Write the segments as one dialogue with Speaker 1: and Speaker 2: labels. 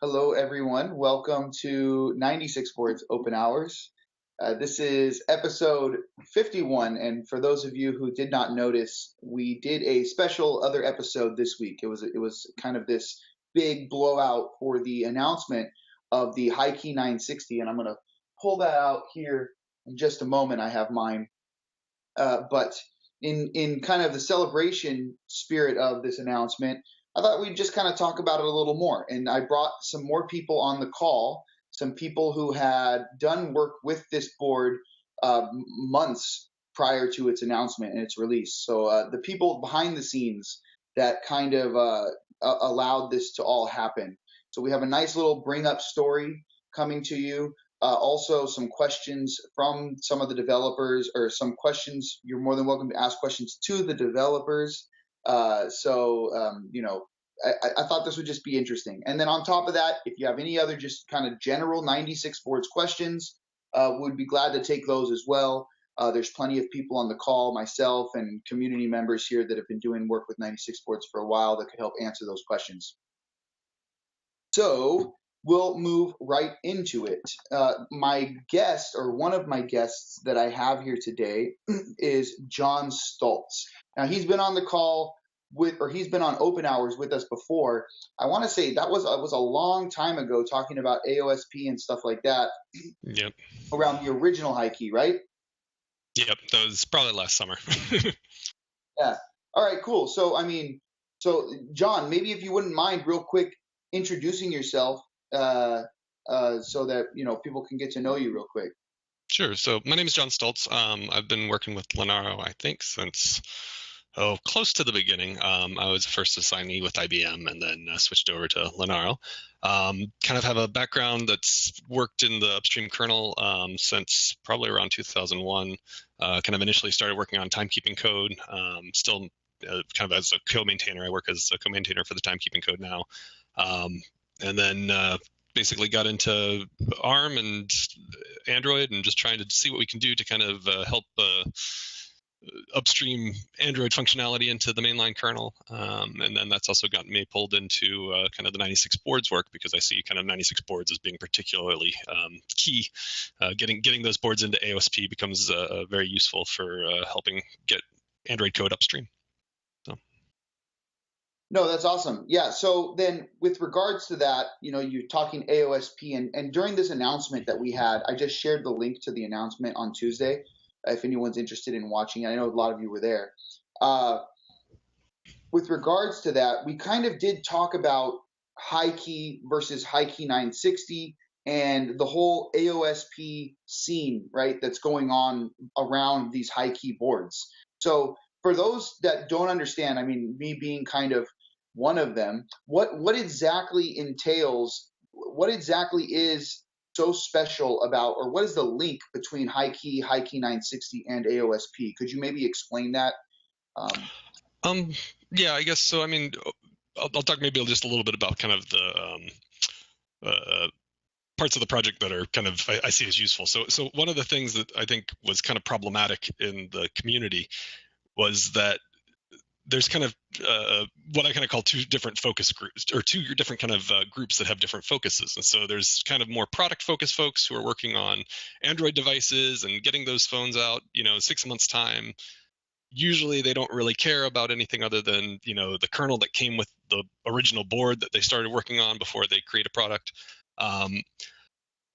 Speaker 1: Hello, everyone. Welcome to 96 Boards Open Hours. This is episode 51, and for those of you who did not notice, we did a special other episode this week. It was kind of this big blowout for the announcement of the HiKey960, and I'm going to pull that out here in just a moment. I have mine, but in kind of the celebration spirit of this announcement, I thought we'd just kind of talk about it a little more. And I brought some more people on the call, some people who had done work with this board months prior to its announcement and its release. So the people behind the scenes that kind of allowed this to all happen. So we have a nice little bring up story coming to you. Also, some questions from some of the developers, or some questions. You're more than welcome to ask questions to the developers. I thought this would just be interesting. And then on top of that, if you have any other just kind of general 96 boards questions, we'd be glad to take those as well. There's plenty of people on the call, myself and community members here that have been doing work with 96 boards for a while that could help answer those questions. So we'll move right into it. My guest, or one of my guests that I have here today, is John Stultz. Now, he's been on the call he's been on Open Hours with us before. I want to say that was a long time ago, talking about AOSP and stuff like that.
Speaker 2: Yep.
Speaker 1: Around the original HiKey, right?
Speaker 2: Yep, that was probably last summer.
Speaker 1: Yeah. All right, cool. So, John, maybe if you wouldn't mind real quick introducing yourself so that, people can get to know you real quick.
Speaker 2: Sure. So my name is John Stultz. I've been working with Linaro, I think, since close to the beginning. I was the first assignee with IBM and then switched over to Linaro. Kind of have a background that's worked in the upstream kernel since probably around 2001. Kind of initially started working on timekeeping code. Still kind of as a co-maintainer. I work as a co-maintainer for the timekeeping code now. And then basically got into ARM and Android and just trying to see what we can do to kind of help upstream Android functionality into the mainline kernel. And then that's also gotten me pulled into kind of the 96 boards work, because I see kind of 96 boards as being particularly key. Getting those boards into AOSP becomes very useful for helping get Android code upstream.
Speaker 1: No, that's awesome. Yeah. So then with regards to that, you're talking AOSP, and during this announcement that we had, I just shared the link to the announcement on Tuesday. If anyone's interested in watching, I know a lot of you were there. With regards to that, we kind of did talk about HiKey versus HiKey960 and the whole AOSP scene, right, that's going on around these HiKey boards. So for those that don't understand, I mean, me being kind of one of them, what exactly is so special about, or what is the link between HiKey, HiKey960, and AOSP? Could you maybe explain that?
Speaker 2: Yeah, I guess so. I mean, I'll talk maybe just a little bit about kind of the parts of the project that are kind of I see as useful. So one of the things that I think was kind of problematic in the community was that there's kind of what I kind of call two different focus groups, or two different kind of groups that have different focuses. And so there's kind of more product focused folks who are working on Android devices and getting those phones out, 6 months time. Usually they don't really care about anything other than, the kernel that came with the original board that they started working on before they create a product.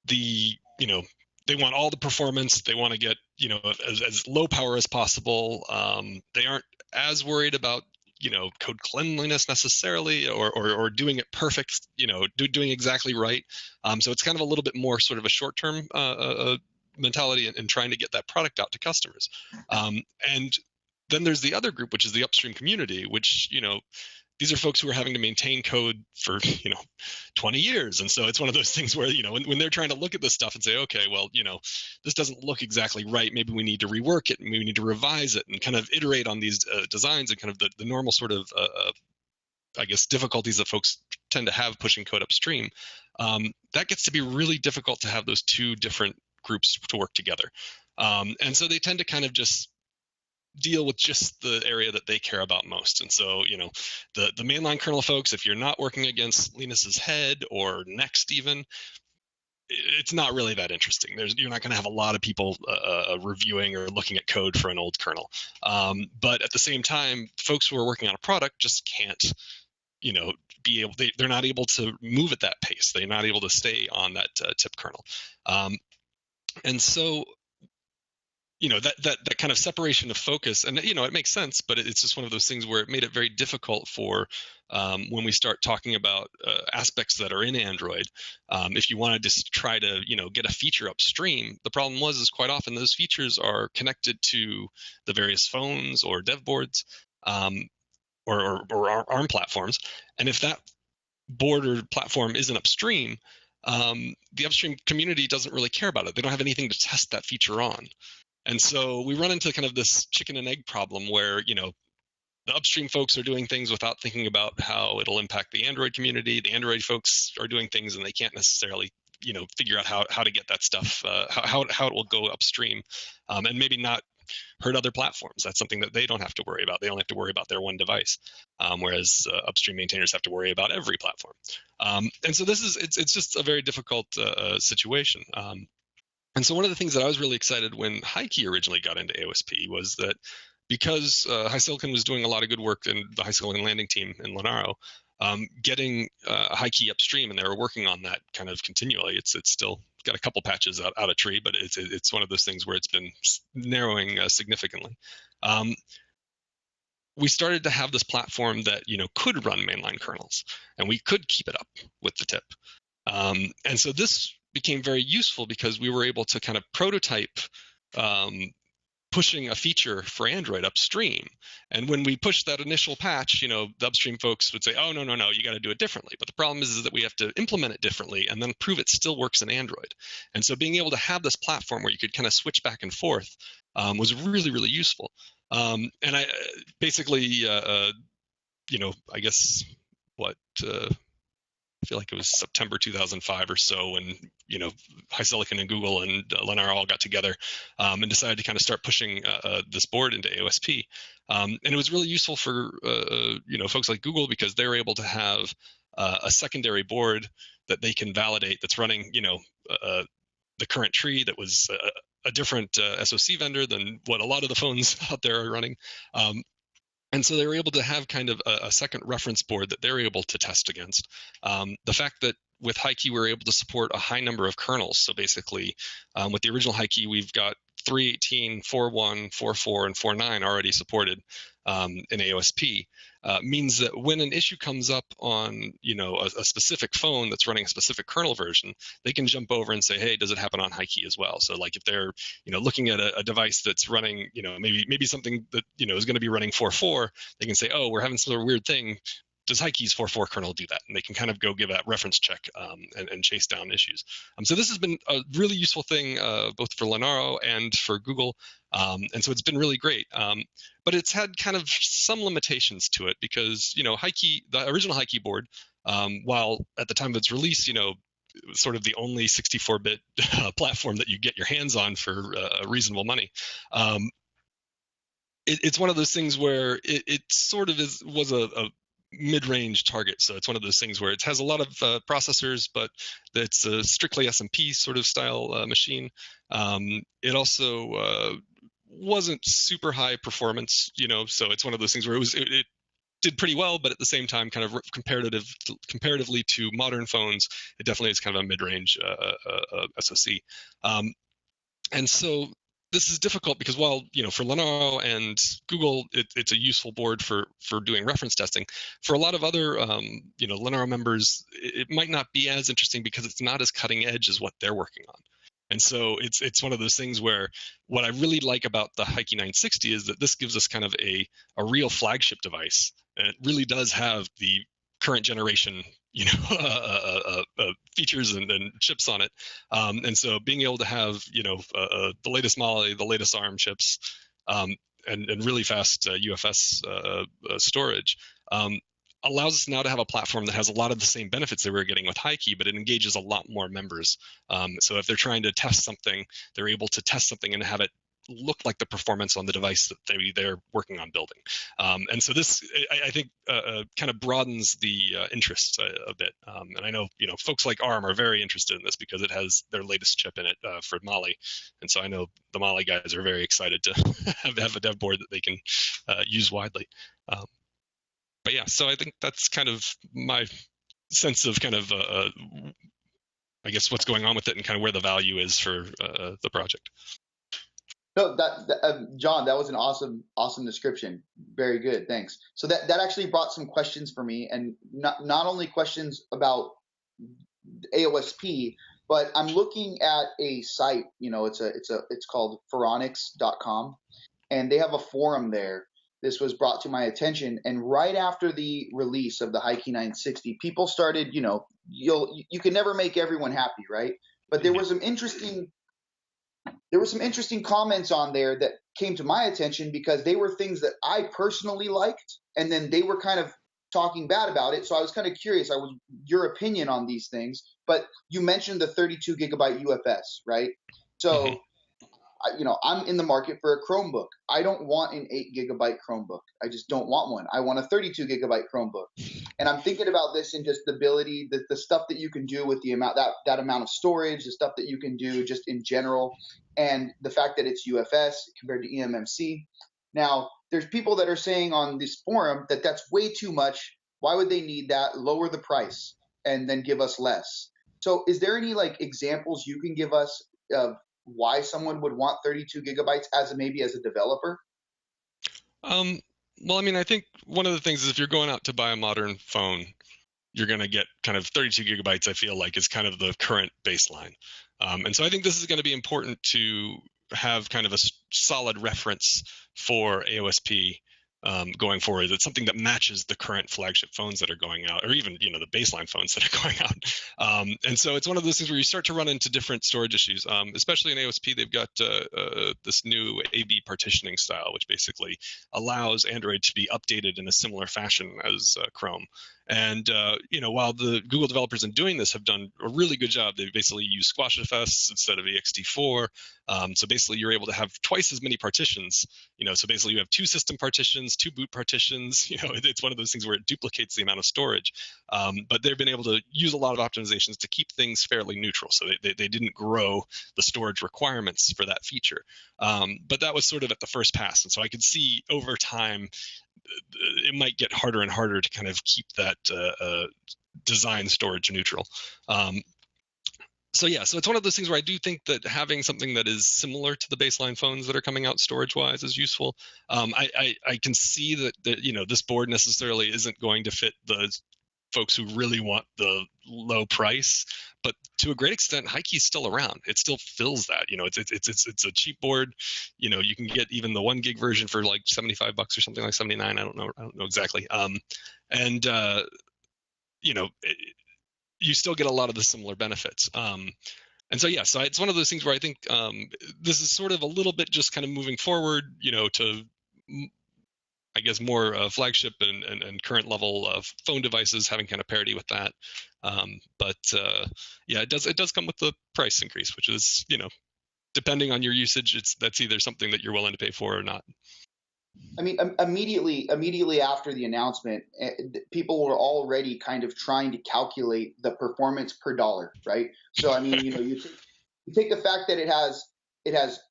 Speaker 2: They want all the performance. They want to get, as low power as possible. They aren't as worried about, code cleanliness necessarily, or doing it perfect, doing exactly right. So it's kind of a little bit more sort of a short-term mentality in trying to get that product out to customers. And then there's the other group, which is the upstream community, which, these are folks who are having to maintain code for, 20 years. And so it's one of those things where, when they're trying to look at this stuff and say, okay, well, this doesn't look exactly right. Maybe we need to rework it, and we need to revise it and kind of iterate on these designs, and kind of the normal sort of, I guess, difficulties that folks tend to have pushing code upstream. That gets to be really difficult to have those two different groups to work together. And so they tend to kind of just deal with just the area that they care about most. And so, the mainline kernel folks, if you're not working against Linus's head or Next even, it's not really that interesting. You're not going to have a lot of people reviewing or looking at code for an old kernel. But at the same time, folks who are working on a product just can't, they're not able to move at that pace. They're not able to stay on that tip kernel. And so, that kind of separation of focus, and it makes sense, but it's just one of those things where it made it very difficult for when we start talking about aspects that are in Android. If you want to just try to get a feature upstream, the problem is quite often those features are connected to the various phones or dev boards or ARM platforms, and if that board or platform isn't upstream, the upstream community doesn't really care about it. They don't have anything to test that feature on. And so we run into kind of this chicken and egg problem where, the upstream folks are doing things without thinking about how it'll impact the Android community. The Android folks are doing things and they can't necessarily, figure out how to get that stuff, how it will go upstream, and maybe not hurt other platforms. That's something that they don't have to worry about. They only have to worry about their one device, whereas upstream maintainers have to worry about every platform. And so it's just a very difficult situation. And so one of the things that I was really excited when HiKey originally got into AOSP was that because HiSilicon was doing a lot of good work in the HiSilicon landing team in Lenaro, getting HiKey upstream, and they were working on that kind of continually. It's still got a couple patches out of tree, but it's one of those things where it's been narrowing significantly. We started to have this platform that could run mainline kernels, and we could keep it up with the tip. And so this became very useful because we were able to kind of prototype pushing a feature for Android upstream. And when we pushed that initial patch, the upstream folks would say, oh, no, you got to do it differently. But the problem is that we have to implement it differently and then prove it still works in Android. And so being able to have this platform where you could kind of switch back and forth was really, really useful. And I basically, I guess I feel like it was September 2005 or so when, HiSilicon and Google and Lenaro all got together and decided to kind of start pushing this board into AOSP. And it was really useful for, folks like Google because they were able to have a secondary board that they can validate that's running, the current tree that was a different SoC vendor than what a lot of the phones out there are running. And so they were able to have kind of a second reference board that they're able to test against. The fact that with HiKey, we're able to support a high number of kernels. So basically, with the original HiKey, we've got 3.18, 4.1, 4.4, and 4.9 already supported in AOSP. Means that when an issue comes up on a specific phone that's running a specific kernel version, they can jump over and say, hey, does it happen on HiKey as well? So like if they're looking at a device that's running maybe something that is going to be running 4.4, they can say, oh, we're having some sort of weird thing. Does HiKey's 4.4 kernel do that? And they can kind of go give that reference check and chase down issues. So this has been a really useful thing both for Lenaro and for Google. And so it's been really great. But it's had kind of some limitations to it because, HiKey, the original HiKey board, while at the time of its release, it was sort of the only 64-bit platform that you get your hands on for reasonable money. It's one of those things where it sort of was a mid-range target. So it's one of those things where it has a lot of processors, but it's a strictly SMP sort of style machine. It also wasn't super high performance, so it's one of those things where it did pretty well, but at the same time, kind of comparatively to modern phones, it definitely is kind of a mid-range SoC. And so this is difficult because while, for Lenaro and Google, it's a useful board for doing reference testing. For a lot of other, Lenaro members, it might not be as interesting because it's not as cutting edge as what they're working on. And so it's one of those things where what I really like about the HiKey960 is that this gives us kind of a real flagship device. And it really does have the current generation, features and chips on it. And so being able to have, the latest Mali, the latest ARM chips, and really fast UFS storage, allows us now to have a platform that has a lot of the same benefits that we were getting with HiKey, but it engages a lot more members. So if they're trying to test something, they're able to test something and have it look like the performance on the device that they're working on building. And so this, I think, kind of broadens the interests a bit. And I know, folks like ARM are very interested in this because it has their latest chip in it for Mali. And so I know the Mali guys are very excited to have a dev board that they can use widely. But yeah, so I think that's kind of my sense of kind of, I guess, what's going on with it and kind of where the value is for the project.
Speaker 1: No, John, that was an awesome description. Very good, thanks. So that actually brought some questions for me, and not only questions about AOSP, but I'm looking at a site. It's called Phoronix.com, and they have a forum there. This was brought to my attention, and right after the release of the HiKey960, people started. You can never make everyone happy, right? But there were some interesting comments on there that came to my attention because they were things that I personally liked, and then they were kind of talking bad about it. So I was kind of curious. Your opinion on these things. But you mentioned the 32 gigabyte UFS, right? So I'm in the market for a Chromebook. I don't want an 8 gigabyte Chromebook. I just don't want one. I want a 32 gigabyte Chromebook. And I'm thinking about this in just the ability, the stuff that you can do with the amount, that amount of storage, the stuff that you can do just in general, and the fact that it's UFS compared to eMMC. Now, there's people that are saying on this forum that that's way too much. Why would they need that? Lower the price and then give us less. So is there any examples you can give us of why someone would want 32 gigabytes maybe as a developer?
Speaker 2: Well, I mean, I think one of the things is if you're going out to buy a modern phone, you're going to get kind of 32 gigabytes, I feel like, is kind of the current baseline. And so I think this is going to be important to have kind of a solid reference for AOSP going forward. It's something that matches the current flagship phones that are going out, or even the baseline phones that are going out. And so it's one of those things where you start to run into different storage issues, especially in AOSP. They've got this new AB partitioning style, which basically allows Android to be updated in a similar fashion as Chrome. And while the Google developers in doing this have done a really good job, they basically use SquashFS instead of ext4. So basically, you're able to have twice as many partitions. So basically, you have 2 system partitions, 2 boot partitions. It's one of those things where it duplicates the amount of storage. But they've been able to use a lot of optimizations to keep things fairly neutral. So they didn't grow the storage requirements for that feature. But that was sort of at the first pass. And so I could see over time, it might get harder and harder to kind of keep that design storage neutral. So it's one of those things where I do think that having something that is similar to the baseline phones that are coming out storage-wise is useful. I can see that this board necessarily isn't going to fit the folks who really want the low price, but to a great extent, HiKey is still around. It still fills that. It's a cheap board. You can get even the 1 gig version for like $75 or something like 79. I don't know exactly. You still get a lot of the similar benefits. And so it's one of those things where I think this is sort of a little bit just kind of moving forward, to I guess more flagship and current level of phone devices having kind of parity with that. It does come with the price increase, which is, depending on your usage, that's either something that you're willing to pay for or not.
Speaker 1: I mean, immediately after the announcement, people were already kind of trying to calculate the performance per dollar, right? So I mean, you take the fact that it has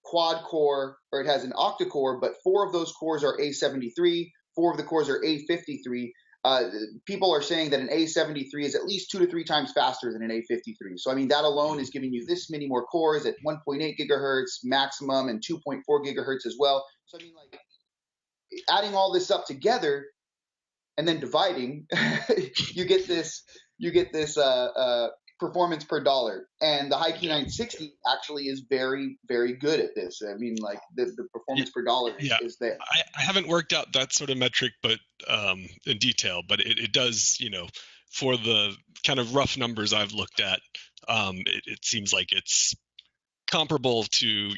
Speaker 1: quad core, or it has an octa-core, but 4 of those cores are A73, 4 of the cores are A53. People are saying that an A73 is at least 2 to 3 times faster than an A53. So I mean, that alone is giving you this many more cores at 1.8 gigahertz maximum and 2.4 gigahertz as well. So I mean, adding all this up together and then dividing, you get this performance per dollar. And the HiKey960 actually is very, very good at this. I mean, the performance per dollar is there.
Speaker 2: I haven't worked out that sort of metric, but in detail, but it does, for the kind of rough numbers I've looked at, it seems like it's comparable to,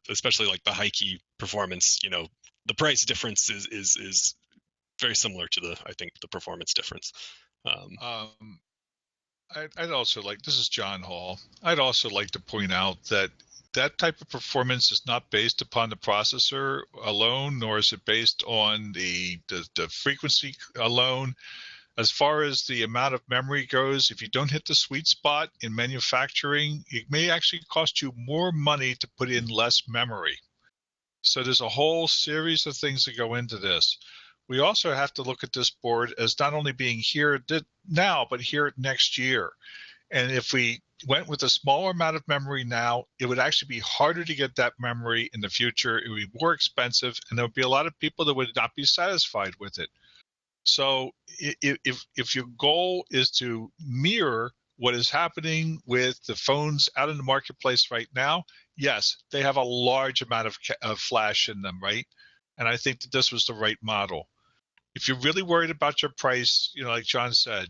Speaker 2: especially like the HiKey performance, the price difference is very similar to I think the performance difference.
Speaker 3: I'd also this is John Hall. I'd also like to point out that that type of performance is not based upon the processor alone, nor is it based on the frequency alone. As far as the amount of memory goes, if you don't hit the sweet spot in manufacturing, it may actually cost you more money to put in less memory. So there's a whole series of things that go into this. We also have to look at this board as not only being here now, but here next year. And if we went with a smaller amount of memory now, it would actually be harder to get that memory in the future. It would be more expensive, and there would be a lot of people that would not be satisfied with it. So if your goal is to mirror what is happening with the phones out in the marketplace right now, yes, they have a large amount of flash in them, right? And I think that this was the right model. If you're really worried about your price, like John said,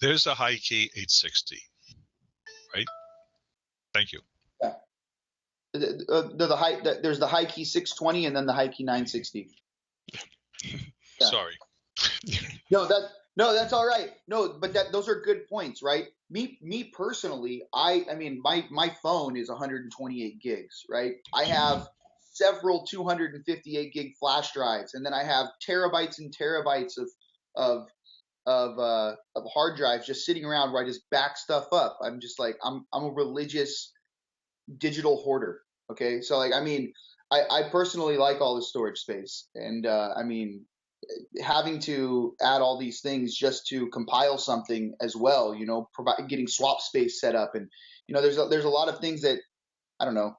Speaker 3: there's a HiKey960, right? Thank you.
Speaker 1: Yeah. There's the HiKey620 and then the HiKey960.
Speaker 3: Yeah. Sorry.
Speaker 1: No, that's all right. No, but those are good points, right? Me personally, I mean, my phone is 128 gigs, right? I have several 258 gig flash drives, and then I have terabytes and terabytes of hard drives just sitting around where I just back stuff up. I'm just like I'm a religious digital hoarder. Okay, so like I personally like all the storage space, and having to add all these things just to compile something as well, getting swap space set up, and there's a lot of things that I don't know.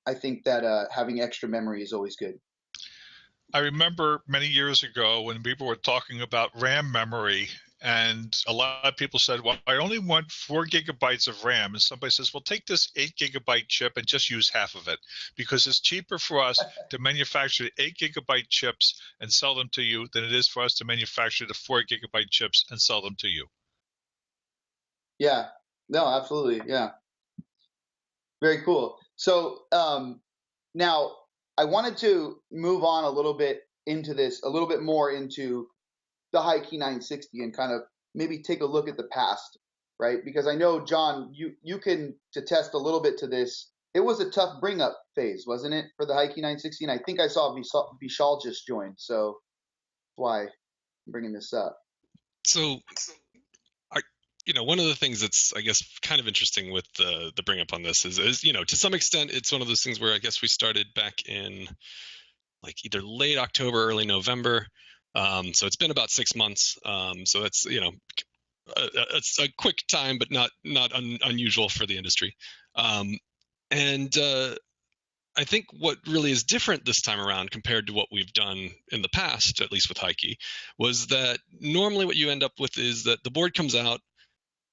Speaker 1: I think that having extra memory is always good.
Speaker 3: I remember many years ago when people were talking about RAM memory, and a lot of people said, well, I only want 4 gigabytes of RAM. And somebody says, well, take this 8 gigabyte chip and just use half of it, because it's cheaper for us to manufacture 8 gigabyte chips and sell them to you than it is for us to manufacture the 4 gigabyte chips and sell them to you.
Speaker 1: Yeah, no, absolutely. Yeah. Very cool. So now I wanted to move on a little bit more into the HiKey960 and kind of maybe take a look at the past, right? Because I know, John, you can attest a little bit to this. It was a tough bring up phase, wasn't it, for the HiKey960? And I think I saw Vishal just joined, so that's why I'm bringing this up.
Speaker 2: So, one of the things that's, I guess, kind of interesting with the bring up on this is, to some extent, it's one of those things where I guess we started back in like either late October, early November. So it's been about 6 months. So that's, it's a quick time, but not unusual for the industry. And I think what really is different this time around compared to what we've done in the past, at least with HiKey, was that normally what you end up with is that the board comes out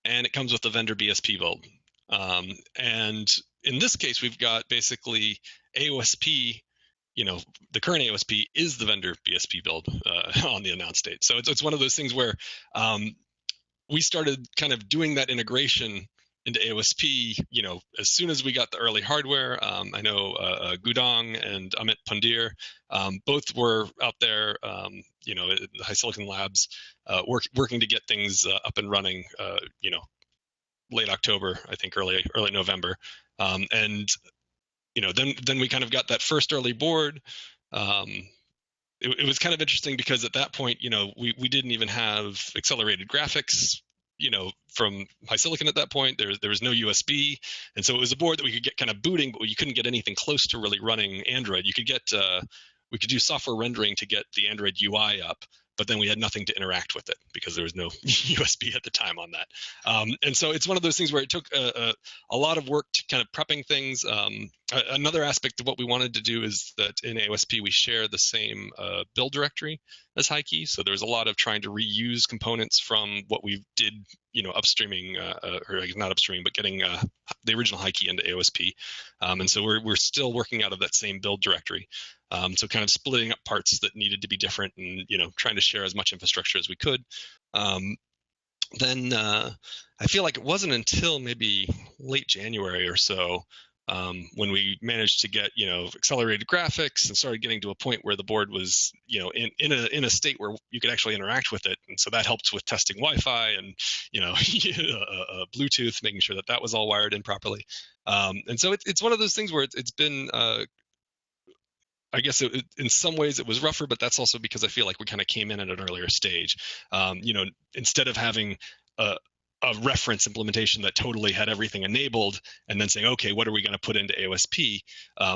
Speaker 2: and it comes with the vendor BSP build. And in this case, we've got basically AOSP. The current AOSP is the vendor BSP build on the announced date. So it's one of those things where we started kind of doing that integration into AOSP, as soon as we got the early hardware. I know Gudong and Amit Pandir both were out there, the HiSilicon Labs, working to get things up and running, late October, I think early November. And then we kind of got that first early board. It was kind of interesting because at that point, we didn't even have accelerated graphics, from HiSilicon at that point. There was no USB. And so it was a board that we could get kind of booting, but you couldn't get anything close to really running Android. You could get, we could do software rendering to get the Android UI up, but then we had nothing to interact with it because there was no USB at the time on that. And so it's one of those things where it took a lot of work to kind of prepping things. Another aspect of what we wanted to do is that in AOSP, we share the same build directory as HiKey. So there's a lot of trying to reuse components from what we did, upstreaming, or not upstreaming, but getting the original HiKey into AOSP. And so we're still working out of that same build directory. So kind of splitting up parts that needed to be different and, trying to share as much infrastructure as we could. Then I feel like it wasn't until maybe late January or so when we managed to get, accelerated graphics and started getting to a point where the board was, in a state where you could actually interact with it. And so that helped with testing Wi-Fi and, Bluetooth, making sure that that was all wired in properly. And so it's one of those things where it's been, I guess in some ways it was rougher, but that's also because I feel like we kind of came in at an earlier stage. Instead of having a reference implementation that totally had everything enabled and then saying, okay, what are we going to put into AOSP?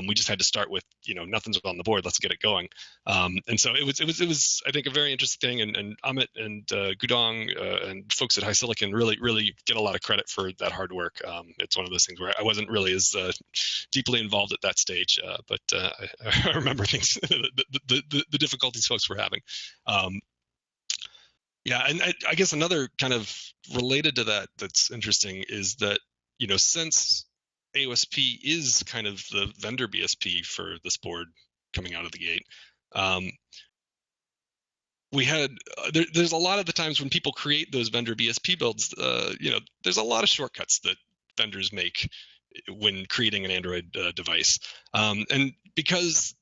Speaker 2: We just had to start with, nothing's on the board, let's get it going. And so it was, I think, a very interesting thing. And Amit and Gudong and folks at HiSilicon really get a lot of credit for that hard work. It's one of those things where I wasn't really as deeply involved at that stage, but I remember things, the difficulties folks were having. Yeah, and I guess another kind of related to that that's interesting is that, since AOSP is kind of the vendor BSP for this board coming out of the gate, we had there's a lot of the times when people create those vendor BSP builds, there's a lot of shortcuts that vendors make when creating an Android device, and because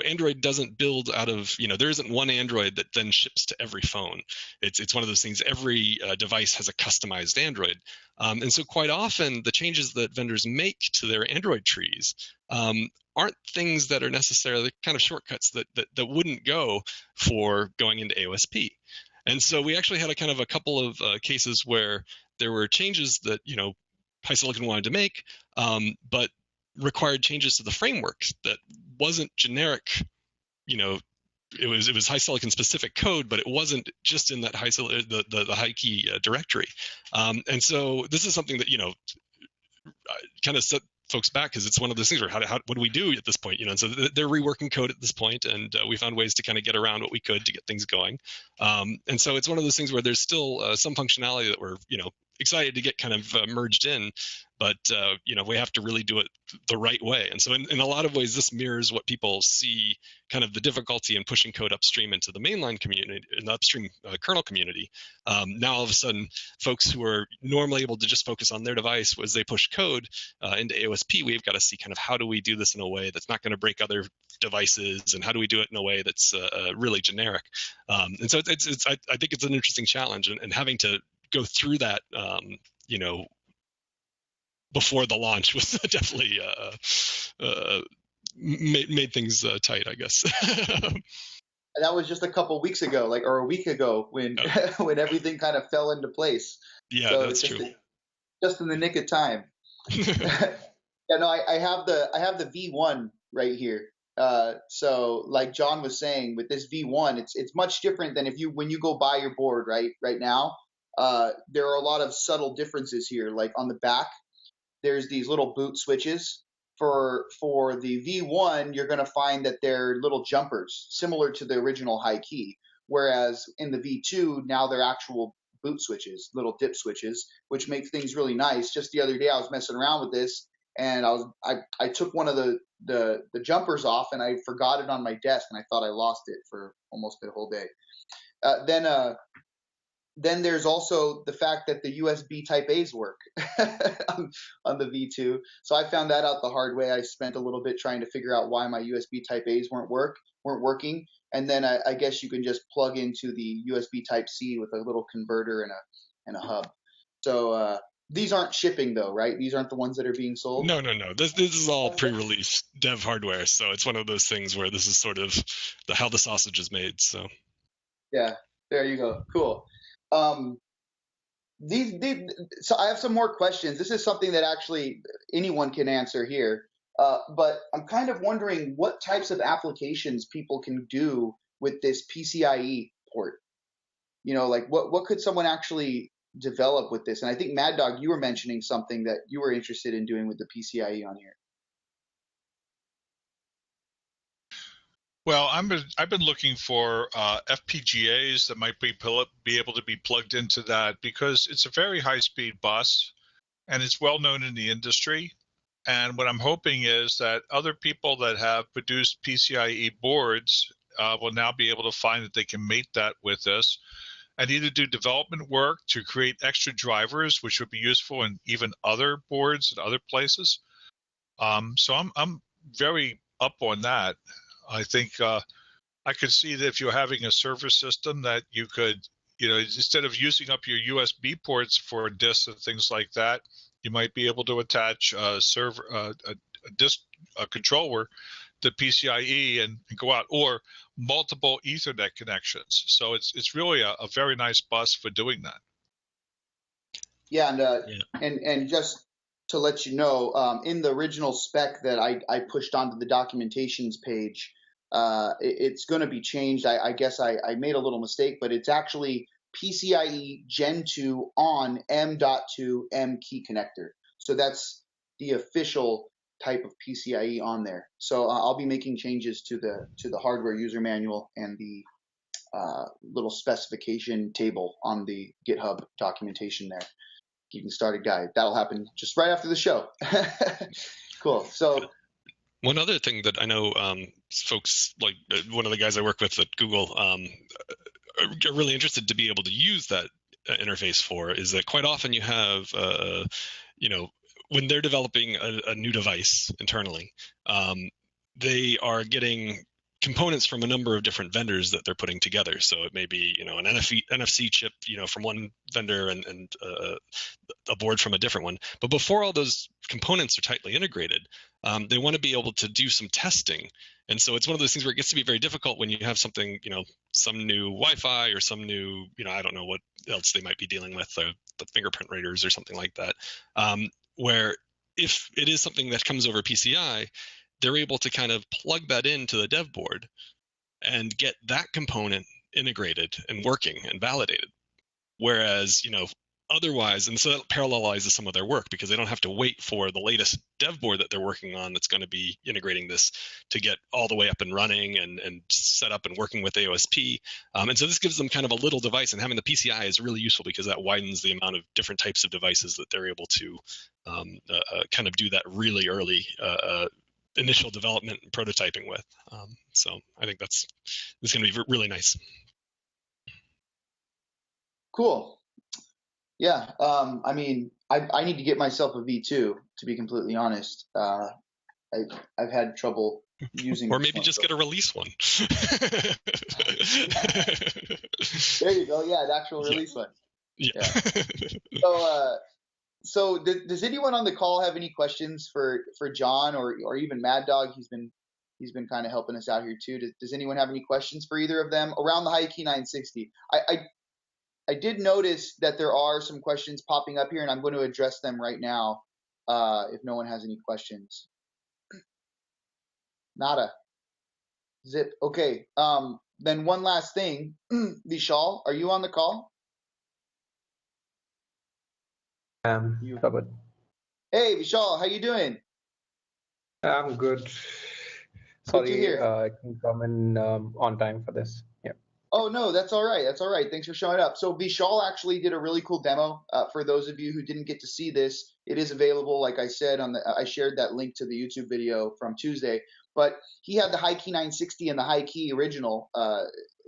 Speaker 2: Android doesn't build out of, there isn't one Android that then ships to every phone. It's one of those things, every device has a customized Android. And so quite often the changes that vendors make to their Android trees aren't things that are necessarily kind of shortcuts that wouldn't go for going into AOSP. And so we actually had a couple of cases where there were changes that, HiSilicon wanted to make, but required changes to the framework that wasn't generic. It was HiSilicon specific code, but it wasn't just in that the HiKey directory. And so this is something that kind of set folks back, because it's one of those things where what do we do at this point? And so they're reworking code at this point, and we found ways to kind of get around what we could to get things going. And so it's one of those things where there's still some functionality that we're excited to get kind of merged in, but we have to really do it the right way. And so in a lot of ways, this mirrors what people see kind of the difficulty in pushing code upstream into the mainline community, in the upstream kernel community. Now all of a sudden, folks who are normally able to just focus on their device as they push code into AOSP, we've got to see kind of how do we do this in a way that's not going to break other devices, and how do we do it in a way that's really generic. And so I think it's an interesting challenge, and having to go through that, before the launch was definitely made things tight, I guess.
Speaker 1: That was just a couple weeks ago, or a week ago, when when everything kind of fell into place.
Speaker 2: Yeah, so that's true.
Speaker 1: Just in the nick of time. Yeah, no, I have the V1 right here. So like John was saying, with this V1, it's much different than when you go buy your board right now. There are a lot of subtle differences here. Like on the back, there's these little boot switches. For the V1, you're going to find that they're little jumpers, similar to the original HiKey. Whereas in the V2, now they're actual boot switches, little dip switches, which make things really nice. Just the other day, I was messing around with this, and I took one of the jumpers off, and I forgot it on my desk, and I thought I lost it for almost the whole day. Then there's also the fact that the USB Type A's work on the V2. So I found that out the hard way. I spent a little bit trying to figure out why my USB Type A's weren't working. And then I guess you can just plug into the USB Type C with a little converter and a hub. So these aren't shipping though, right? These aren't the ones that are being sold?
Speaker 2: No. This is all pre-release dev hardware. So it's one of those things where this is sort of how the sausage is made. So
Speaker 1: yeah, there you go. Cool. So I have some more questions. This is something that actually anyone can answer here. But I'm kind of wondering what types of applications people can do with this PCIe port. Like what could someone actually develop with this? And I think Mad Dog, you were mentioning something that you were interested in doing with the PCIe on here.
Speaker 3: Well, I've been looking for FPGAs that might be able to be plugged into that, because it's a very high-speed bus, and it's well known in the industry. And what I'm hoping is that other people that have produced PCIe boards will now be able to find that they can mate that with this, and either do development work to create extra drivers, which would be useful in even other boards and other places, So I'm very up on that. I think I could see that if you're having a server system that you could, instead of using up your USB ports for disks and things like that, you might be able to attach a server, a disk, a controller to PCIe and go out, or multiple Ethernet connections. So it's really a very nice bus for doing that.
Speaker 1: Yeah, and just to let you know, in the original spec that I pushed onto the documentations page, it's going to be changed. I guess I made a little mistake, but it's actually PCIe Gen 2 on M.2 M key connector. So that's the official type of PCIe on there. So I'll be making changes to the hardware user manual and the little specification table on the GitHub documentation there. Getting started guide. That'll happen just right after the show. Cool. So
Speaker 2: one other thing that I know folks, like one of the guys I work with at Google, are really interested to be able to use that interface for is that quite often you have, when they're developing a new device internally, they are getting components from a number of different vendors that they're putting together. So it may be, an NFC chip, from one vendor and a board from a different one. But before all those components are tightly integrated, they want to be able to do some testing. And so it's one of those things where it gets to be very difficult when you have something, some new Wi-Fi or some new, I don't know what else they might be dealing with, the fingerprint readers or something like that, where if it is something that comes over PCI, they're able to kind of plug that into the dev board and get that component integrated and working and validated. Whereas, otherwise, and so that parallelizes some of their work because they don't have to wait for the latest dev board that they're working on that's going to be integrating this to get all the way up and running and set up and working with AOSP. And so this gives them kind of a little device, and having the PCI is really useful because that widens the amount of different types of devices that they're able to kind of do that really early initial development and prototyping with. So I think that's going to be really nice.
Speaker 1: Cool. Yeah. I mean, I need to get myself a V2, to be completely honest. I've had trouble using
Speaker 2: or maybe just get a release one.
Speaker 1: There you go. Yeah, the actual release one.
Speaker 2: Yeah.
Speaker 1: So does anyone on the call have any questions for John or even Mad Dog? He's been kind of helping us out here too. Does anyone have any questions for either of them around the HiKey960? I did notice that there are some questions popping up here, and I'm going to address them right now. If no one has any questions, nada. Zip. Okay. Then one last thing, Vishal, are you on the call?
Speaker 4: Covered.
Speaker 1: Hey, Vishal, how you doing?
Speaker 4: I'm good. Sorry, I couldn't come in on time for this. Yeah.
Speaker 1: Oh, no, that's all right. That's all right. Thanks for showing up. So Vishal actually did a really cool demo. For those of you who didn't get to see this, it is available, like I said, I shared that link to the YouTube video from Tuesday. But he had the HiKey960 and the HiKey original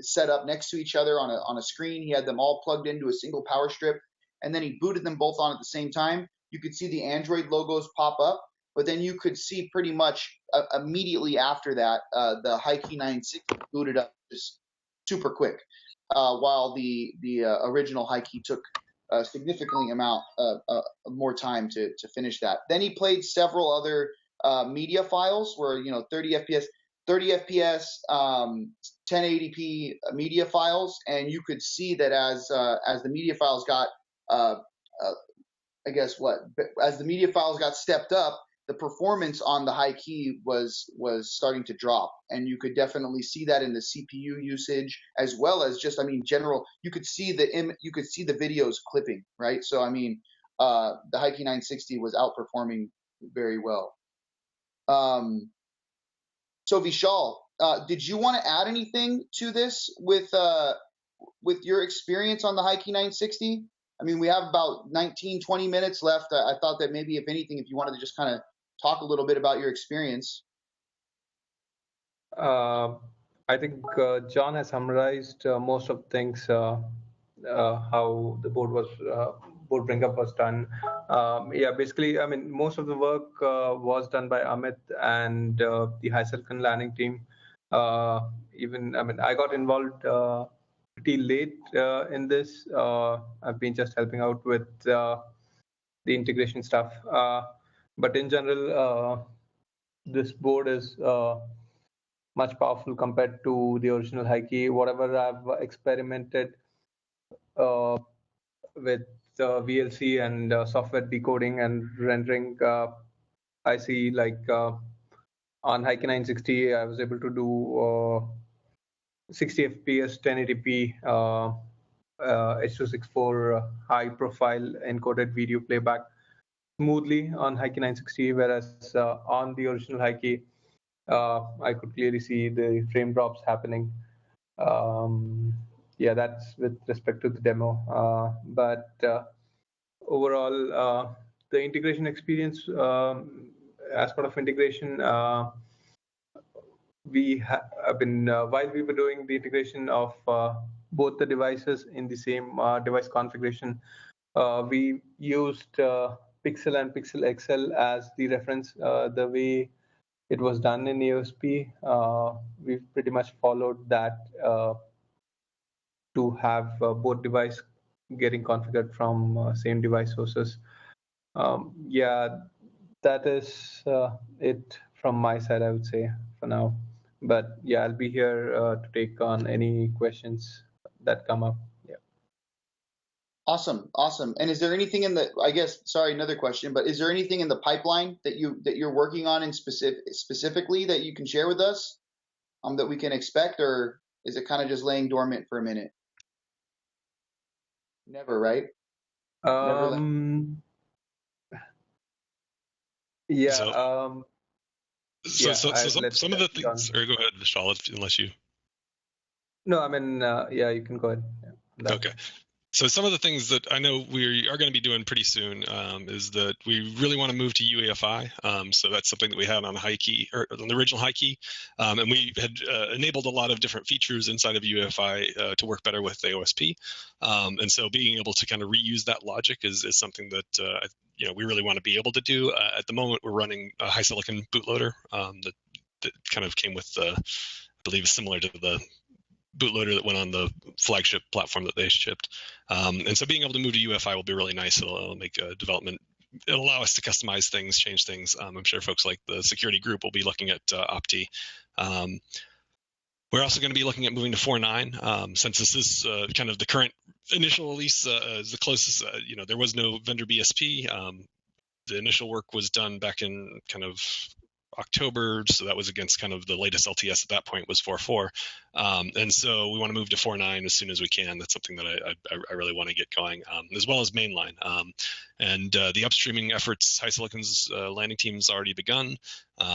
Speaker 1: set up next to each other on a screen. He had them all plugged into a single power strip, and then he booted them both on at the same time. You could see the Android logos pop up, but then you could see pretty much immediately after that, the HiKey960 booted up just super quick, while the original HiKey took a significantly amount more time to finish that. Then he played several other media files where 30 FPS 1080p media files, and you could see that as the media files got as the media files got stepped up, the performance on the HiKey was starting to drop, and you could definitely see that in the CPU usage as well as just general. You could see the videos clipping, right? So the HiKey960 was outperforming very well. So Vishal, did you want to add anything to this with your experience on the HiKey960? We have about 19-20 minutes left. I thought that maybe, if anything, if you wanted to just kind of talk a little bit about your experience.
Speaker 4: I think John has summarized most of things, how the board was board bring up was done. Yeah, basically, I mean, most of the work was done by Amit and the HiSilicon landing team. Even, I mean, I got involved pretty late in this. I've been just helping out with the integration stuff. But in general, this board is much powerful compared to the original HiKey. Whatever I've experimented with VLC and software decoding and rendering, I see like on HiKey960, I was able to do 60 FPS, 1080p, H.264 high profile encoded video playback smoothly on HiKey960, whereas on the original HiKey, I could clearly see the frame drops happening. Yeah, that's with respect to the demo. But overall, the integration experience, as part of integration, we have been, while we were doing the integration of both the devices in the same device configuration, we used Pixel and Pixel XL as the reference. The way it was done in AOSP, we've pretty much followed that to have both devices getting configured from same device sources. Yeah, that is it from my side, I would say, for now. But yeah, I'll be here to take on any questions that come up. Yeah.
Speaker 1: Awesome, awesome. And is there anything in the, I guess, sorry, another question, but is there anything in the pipeline that you're working on in specifically that you can share with us that we can expect, or is it kind of just laying dormant for a minute? Never, right?
Speaker 4: Yeah.
Speaker 2: So some of the things. Or go ahead, Vishal, unless you.
Speaker 4: No, I mean, yeah, you can go ahead. Yeah,
Speaker 2: okay. So some of the things that I know we are going to be doing pretty soon is that we really want to move to UEFI. So that's something that we had on HiKey, or on the original HiKey, and we had enabled a lot of different features inside of UEFI to work better with AOSP. And so being able to kind of reuse that logic is something that we really want to be able to do. At the moment, we're running a HiSilicon bootloader that kind of came with I believe similar to the bootloader that went on the flagship platform that they shipped. And so being able to move to UEFI will be really nice. It'll make development, it'll allow us to customize things, change things. I'm sure folks like the security group will be looking at Opti. We're also going to be looking at moving to 4.9. Since this is kind of the current initial release, is the closest, there was no vendor BSP. The initial work was done back in kind of October, so that was against kind of the latest LTS at that point was 4.4, and so we want to move to 4.9 as soon as we can. That's something that I really want to get going, as well as mainline. And the upstreaming efforts, HiSilicon's landing team's already begun,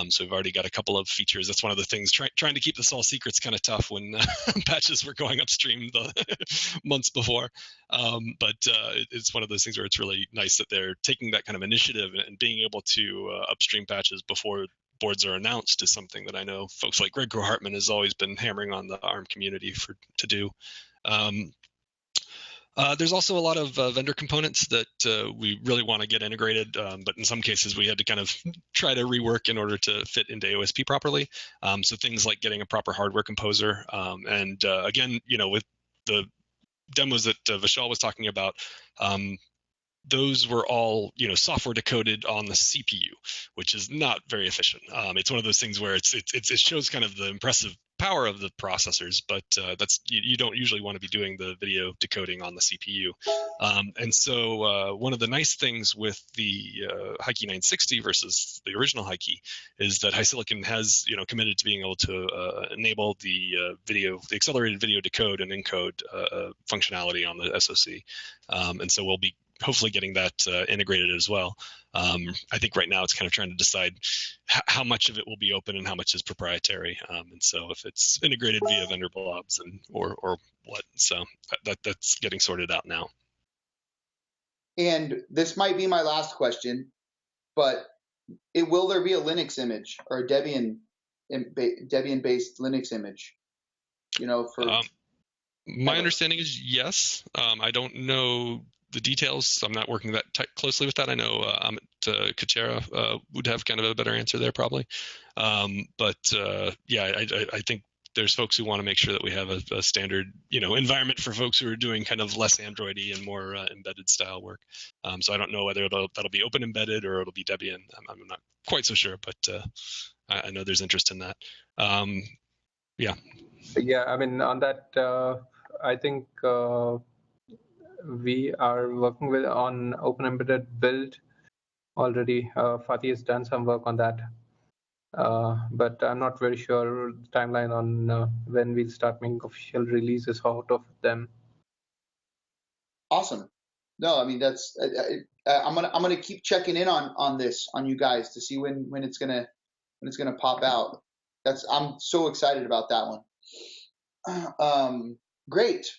Speaker 2: so we've already got a couple of features. That's one of the things, trying to keep this all secret's kind of tough when patches were going upstream the months before, but it's one of those things where it's really nice that they're taking that kind of initiative and being able to upstream patches before boards are announced is something that I know folks like Greg Hartman has always been hammering on the ARM community to do. There's also a lot of vendor components that we really want to get integrated, but in some cases we had to kind of try to rework in order to fit into AOSP properly. So things like getting a proper hardware composer, and again, with the demos that Vishal was talking about, those were all, software decoded on the CPU, which is not very efficient. It's one of those things where it shows kind of the impressive power of the processors, but that's you don't usually want to be doing the video decoding on the CPU. And so one of the nice things with the HiKey960 versus the original HiKey is that HiSilicon has committed to being able to enable the accelerated video decode and encode functionality on the SoC, and so we'll be hopefully getting that integrated as well. I think right now it's kind of trying to decide how much of it will be open and how much is proprietary. And so if it's integrated via vendor blobs or what, so that's getting sorted out now.
Speaker 1: And this might be my last question, but will there be a Linux image or a Debian-based Linux image?
Speaker 2: My understanding is yes. I don't know the details. So I'm not working that closely with that. I know Amit Kachera would have kind of a better answer there probably. Yeah, I think there's folks who want to make sure that we have a standard, environment for folks who are doing kind of less Android-y and more embedded style work. So I don't know whether that'll be open embedded or it'll be Debian. I'm not quite so sure, but I know there's interest in that. Yeah.
Speaker 4: Yeah, I mean, on that, I think we are working on open embedded build already. Fatih has done some work on that. But I'm not very sure the timeline on when we'll start making official releases out of them.
Speaker 1: Awesome. No, I mean that's I'm gonna keep checking in on this on you guys to see when it's gonna pop out. I'm so excited about that one. Great.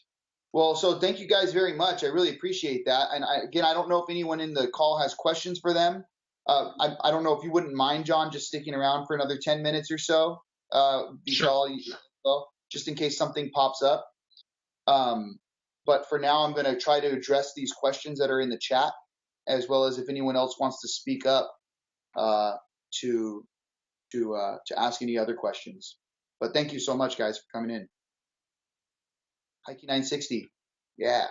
Speaker 1: Well, so thank you guys very much. I really appreciate that. And I don't know if anyone in the call has questions for them. I don't know if you wouldn't mind, John, just sticking around for another 10 minutes or so. Vishal, sure. Just in case something pops up. But for now, I'm going to try to address these questions that are in the chat, as well as if anyone else wants to speak up to ask any other questions. But thank you so much, guys, for coming in. HiKey960. Yeah.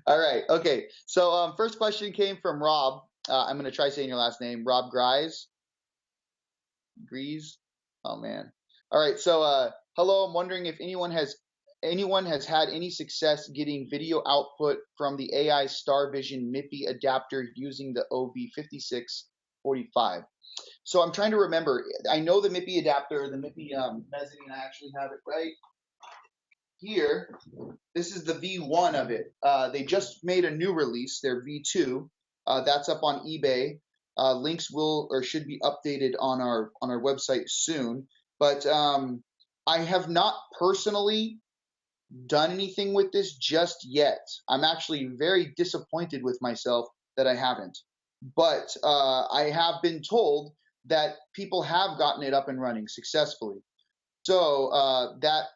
Speaker 1: All right. Okay. So first question came from Rob. I'm going to try saying your last name. Rob Gries. Gries. Oh, man. All right. So hello. I'm wondering if anyone has had any success getting video output from the AIStarVision MIPI adapter using the OV5645. So I'm trying to remember. I know the MIPI adapter, the MIPI mezzanine. I actually have it right here. This is the V1 of it. They just made a new release, their V2. That's up on eBay. Links should be updated on our website soon. But I have not personally done anything with this just yet. I'm actually very disappointed with myself that I haven't. But I have been told that people have gotten it up and running successfully. So that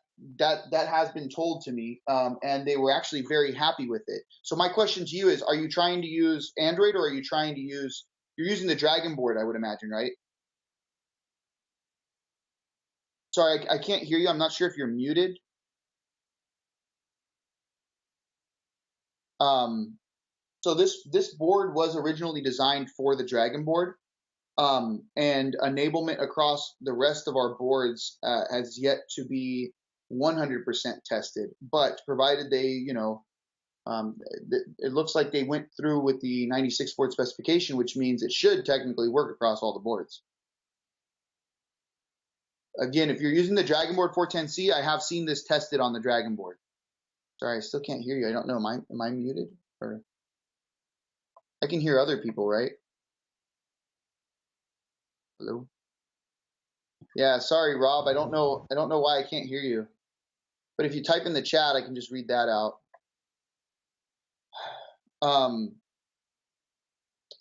Speaker 1: has been told to me, and they were actually very happy with it. So my question to you is, are you trying to use Android, or are you trying to use, you're using the Dragonboard, I would imagine, right? Sorry, I can't hear you. I'm not sure if you're muted. So this board was originally designed for the Dragonboard, and enablement across the rest of our boards has yet to be 100% tested. But provided they, it looks like they went through with the 96 board specification, which means it should technically work across all the boards. Again, if you're using the Dragonboard 410C, I have seen this tested on the Dragonboard. Sorry, I still can't hear you. I don't know. Am I muted? Or I can hear other people, right? Hello? Yeah, sorry, Rob. I don't know why I can't hear you. But if you type in the chat, I can just read that out.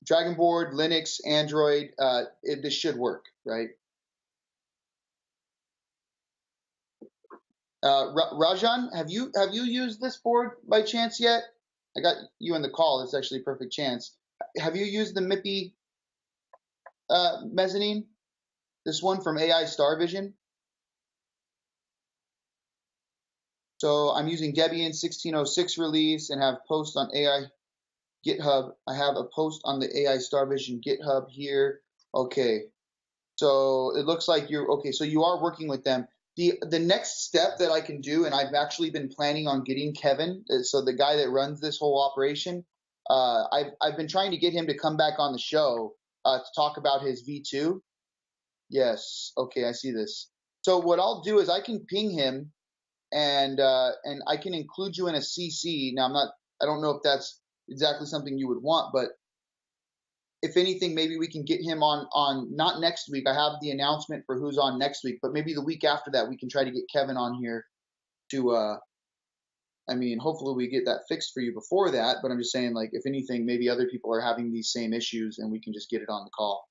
Speaker 1: Dragonboard, Linux, Android, this should work, right? Rajan, have you used this board by chance yet? I got you in the call. It's actually a perfect chance. Have you used the MIPI mezzanine? This one from AIStarVision. So I'm using Debian 1606 release and have post on AI GitHub. I have a post on the AIStarVision GitHub here. Okay. So it looks like you're okay. So you are working with them. The next step that I can do, and I've actually been planning on getting Kevin, so the guy that runs this whole operation, I've been trying to get him to come back on the show to talk about his V2. Yes. Okay, I see this. So what I'll do is I can ping him, and I can include you in a CC. Now I don't know if that's exactly something you would want, but if anything, maybe we can get him on not next week. I have the announcement for who's on next week, but maybe the week after that, we can try to get Kevin on here to, I mean, hopefully we get that fixed for you before that, but I'm just saying, like, if anything, maybe other people are having these same issues and we can just get it on the call.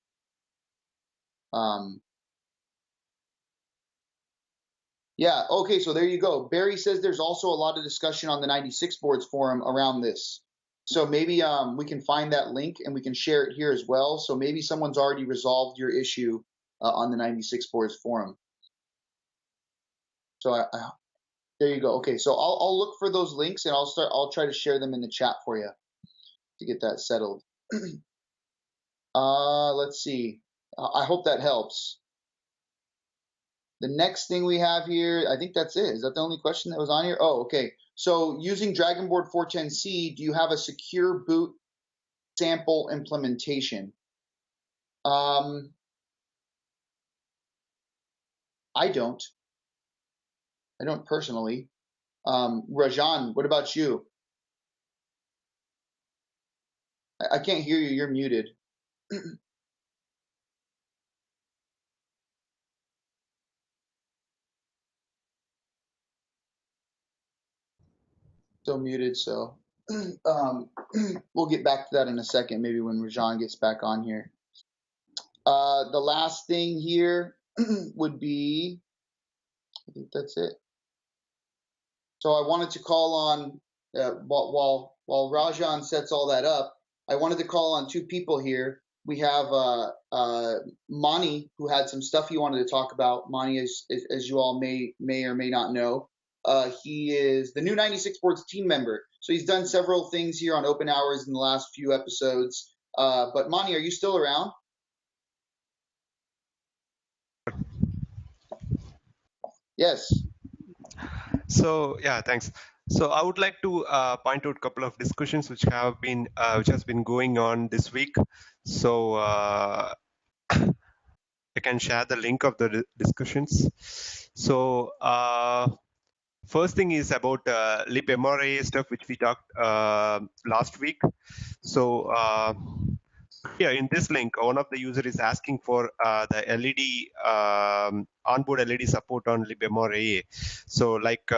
Speaker 1: Yeah, okay, so there you go. Barry says there's also a lot of discussion on the 96 boards forum around this. So maybe we can find that link and we can share it here as well. So maybe someone's already resolved your issue on the 96 boards forum. So there you go. Okay, so I'll look for those links and I'll try to share them in the chat for you to get that settled. Let's see. I hope that helps. The next thing we have here, I think that's it. Is that the only question that was on here? Oh, okay. So using Dragonboard 410C, do you have a secure boot sample implementation? I don't. I don't personally. Rajan, what about you? I can't hear you. You're muted. Still muted, so we'll get back to that in a second, maybe when Rajan gets back on here. The last thing here would be, I think that's it. So I wanted to call on, while Rajan sets all that up, I wanted to call on two people here. We have Mani, who had some stuff he wanted to talk about. Mani, as you all may or may not know, he is the new 96 Boards team member. So he's done several things here on OpenHours in the last few episodes. But Mani, are you still around? Yes.
Speaker 5: So yeah, thanks. So I would like to point out a couple of discussions which has been going on this week. So I can share the link of the discussions. So first thing is about libmRA stuff which we talked last week. So here in this link, one of the user is asking for the LED onboard LED support on libmRA. So like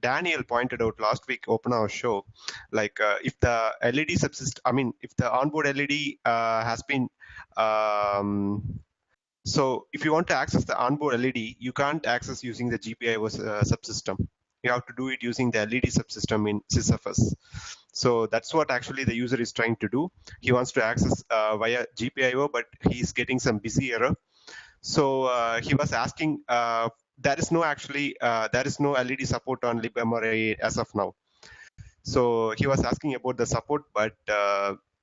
Speaker 5: Daniel pointed out last week OpenHours show, like if the LED subsystem, I mean, if the onboard LED has been, so if you want to access the onboard LED, you can't access using the GPIO subsystem. You have to do it using the LED subsystem in sysfs. So that's what actually the user is trying to do. He wants to access via GPIO, but he's getting some busy error. So he was asking, there is no LED support on libmRA as of now. So he was asking about the support, but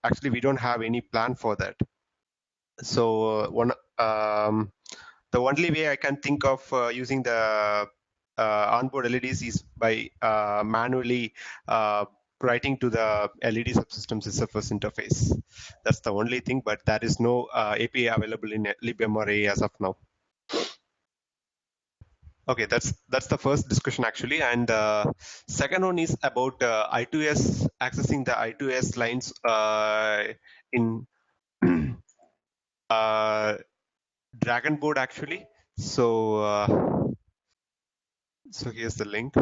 Speaker 5: actually we don't have any plan for that. So the only way I can think of using the onboard LEDs is by manually writing to the LED subsystem sysfs interface. That's the only thing, but there is no API available in libmRA as of now. Okay, that's the first discussion actually, and second one is about I2S, accessing the I2S lines in Dragonboard actually. So so here's the link.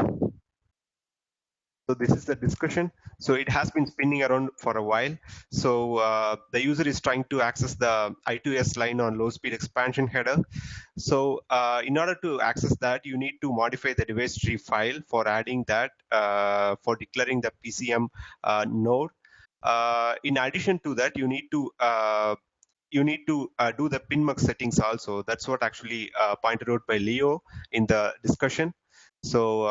Speaker 5: So this is the discussion. So it has been spinning around for a while. So the user is trying to access the I2S line on low speed expansion header. So in order to access that, you need to modify the device tree file for adding that, for declaring the PCM node. In addition to that, you need to do the pinmux settings also. That's what actually pointed out by Leo in the discussion. So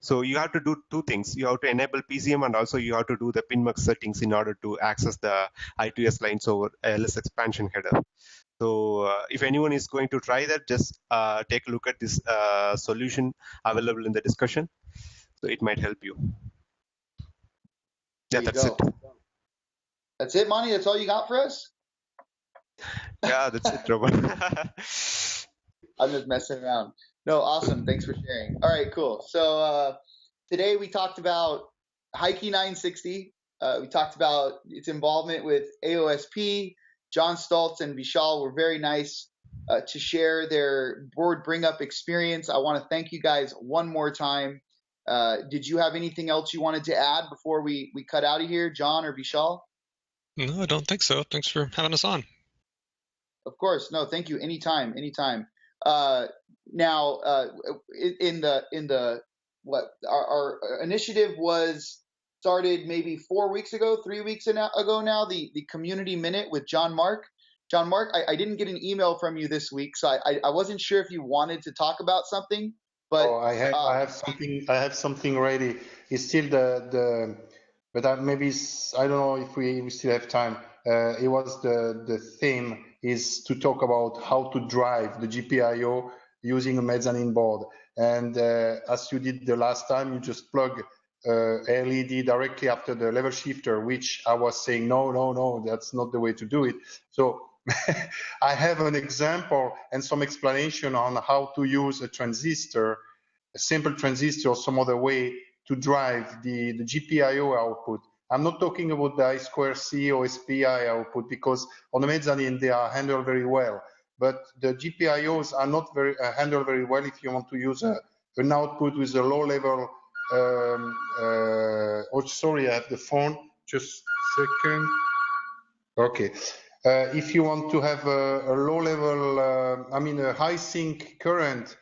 Speaker 5: so you have to do two things. You have to enable PCM and also you have to do the pinmux settings in order to access the I2S lines over LS expansion header. So if anyone is going to try that, just take a look at this solution available in the discussion. So it might help you. Yeah, that's it.
Speaker 1: That's it, Mani? That's all you got for us?
Speaker 5: Yeah, that's it, Robert.
Speaker 1: I'm just messing around. No, awesome. Thanks for sharing. All right, cool. So today we talked about HiKey960. We talked about its involvement with AOSP. John Stultz and Vishal were very nice to share their board bring up experience. I want to thank you guys one more time. Did you have anything else you wanted to add before we cut out of here, John or Vishal?
Speaker 2: No, I don't think so. Thanks for having us on.
Speaker 1: Of course. No, thank you. Anytime. now in the what our initiative was started maybe 4 weeks ago, 3 weeks ago now, the community minute with John Mark. John Mark, I didn't get an email from you this week, so I wasn't sure if you wanted to talk about something, but
Speaker 6: I have something ready. It's still but maybe I don't know if we still have time. It was the theme is to talk about how to drive the GPIO using a mezzanine board. And as you did the last time, you just plug LED directly after the level shifter, which I was saying, no, that's not the way to do it. So I have an example and some explanation on how to use a transistor, a simple transistor or some other way to drive the GPIO output. I'm not talking about the I2C or SPI output because on the mezzanine they are handled very well, but the GPIOs are not handled very well if you want to use an output with a low level. Oh, sorry, I have the phone. Just a second. Okay. If you want to have a low level, a high sink current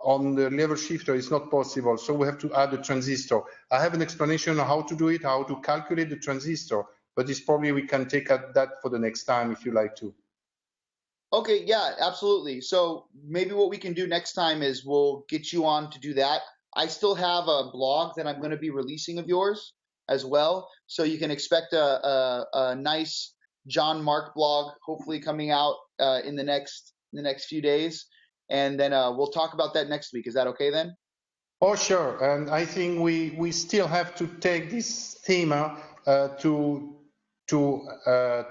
Speaker 6: on the level shifter, it's not possible. So we have to add a transistor. I have an explanation on how to do it, how to calculate the transistor, but it's probably we can take that for the next time if you like to.
Speaker 1: Okay, yeah, absolutely. So maybe what we can do next time is we'll get you on to do that. I still have a blog that I'm going to be releasing of yours as well. So you can expect a nice John Mark blog, hopefully coming out in the next few days. And then we'll talk about that next week. Is that okay then?
Speaker 6: Oh, sure. And I think we still have to take this theme to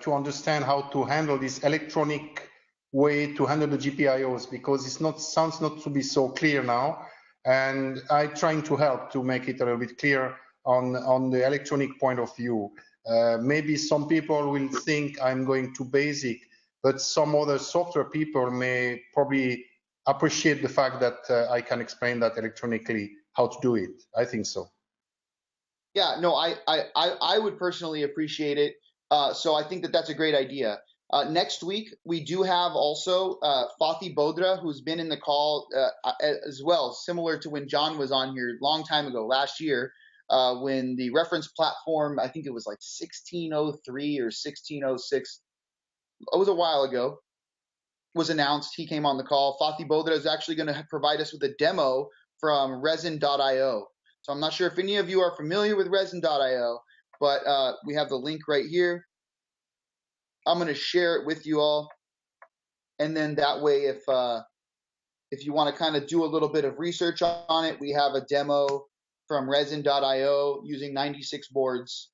Speaker 6: understand how to handle this electronic way to handle the GPIOs, because sounds not to be so clear now. And I'm trying to help to make it a little bit clear on the electronic point of view. Maybe some people will think I'm going too basic, but some other software people may probably appreciate the fact that I can explain that electronically, how to do it. I think so.
Speaker 1: Yeah, no, I would personally appreciate it. So I think that that's a great idea. Next week, we do have also Fatih Bodra, who's been in the call as well, similar to when John was on here a long time ago, last year, when the reference platform, I think it was like 1603 or 1606, it was a while ago, was announced. He came on the call. Fatih Bodra is actually going to provide us with a demo from resin.io. So I'm not sure if any of you are familiar with resin.io, but we have the link right here. I'm going to share it with you all. And then that way, if you want to kind of do a little bit of research on it, we have a demo from resin.io using 96 boards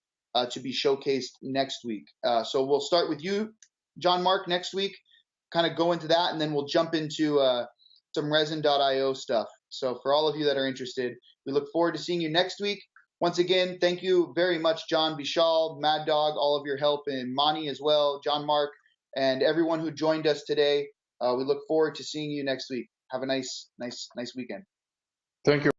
Speaker 1: to be showcased next week. So we'll start with you, John Mark, next week, kind of go into that, and then we'll jump into some resin.io stuff. So for all of you that are interested, we look forward to seeing you next week. Once again, thank you very much, John, Vishal, Mad Dog, all of your help, and Mani as well, John Mark, and everyone who joined us today. We look forward to seeing you next week. Have a nice weekend.
Speaker 6: Thank you.